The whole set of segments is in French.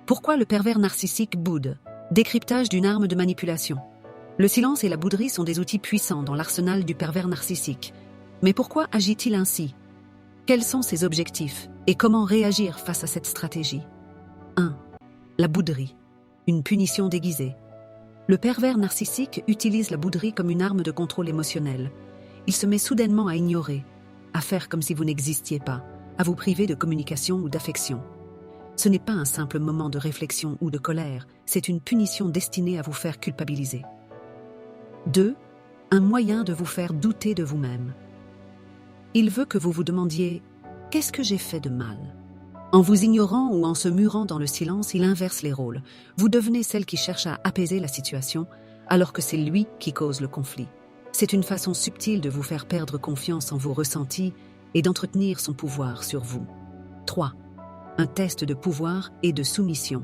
Pourquoi le pervers narcissique boude? Décryptage d'une arme de manipulation. Le silence et la bouderie sont des outils puissants dans l'arsenal du pervers narcissique. Mais pourquoi agit-il ainsi? Quels sont ses objectifs et comment réagir face à cette stratégie? 1. La bouderie. Une punition déguisée. Le pervers narcissique utilise la bouderie comme une arme de contrôle émotionnel. Il se met soudainement à ignorer, à faire comme si vous n'existiez pas, à vous priver de communication ou d'affection. Ce n'est pas un simple moment de réflexion ou de colère, c'est une punition destinée à vous faire culpabiliser. 2. Un moyen de vous faire douter de vous-même. Il veut que vous vous demandiez « Qu'est-ce que j'ai fait de mal ?» En vous ignorant ou en se murant dans le silence, il inverse les rôles. Vous devenez celle qui cherche à apaiser la situation, alors que c'est lui qui cause le conflit. C'est une façon subtile de vous faire perdre confiance en vos ressentis et d'entretenir son pouvoir sur vous. 3. Un test de pouvoir et de soumission.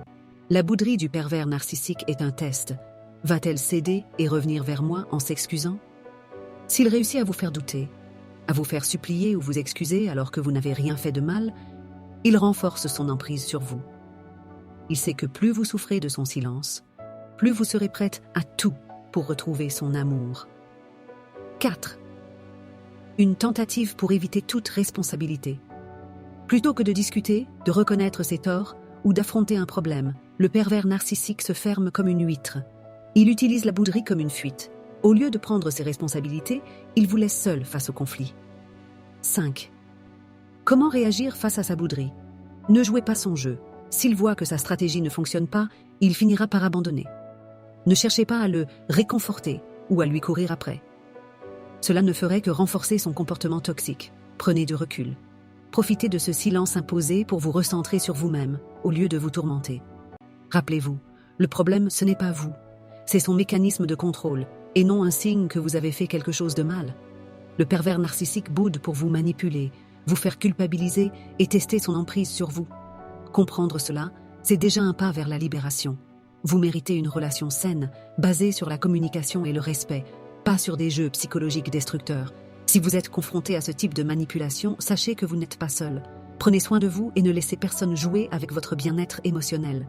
La bouderie du pervers narcissique est un test. Va-t-elle céder et revenir vers moi en s'excusant? S'il réussit à vous faire douter, à vous faire supplier ou vous excuser alors que vous n'avez rien fait de mal, il renforce son emprise sur vous. Il sait que plus vous souffrez de son silence, plus vous serez prête à tout pour retrouver son amour. 4. Une tentative pour éviter toute responsabilité. Plutôt que de discuter, de reconnaître ses torts ou d'affronter un problème, le pervers narcissique se ferme comme une huître. Il utilise la bouderie comme une fuite. Au lieu de prendre ses responsabilités, il vous laisse seul face au conflit. 5. Comment réagir face à sa bouderie? Ne jouez pas son jeu. S'il voit que sa stratégie ne fonctionne pas, il finira par abandonner. Ne cherchez pas à le réconforter ou à lui courir après. Cela ne ferait que renforcer son comportement toxique. Prenez du recul. Profitez de ce silence imposé pour vous recentrer sur vous-même, au lieu de vous tourmenter. Rappelez-vous, le problème, ce n'est pas vous. C'est son mécanisme de contrôle, et non un signe que vous avez fait quelque chose de mal. Le pervers narcissique boude pour vous manipuler, vous faire culpabiliser et tester son emprise sur vous. Comprendre cela, c'est déjà un pas vers la libération. Vous méritez une relation saine, basée sur la communication et le respect, pas sur des jeux psychologiques destructeurs. Si vous êtes confronté à ce type de manipulation, sachez que vous n'êtes pas seul. Prenez soin de vous et ne laissez personne jouer avec votre bien-être émotionnel.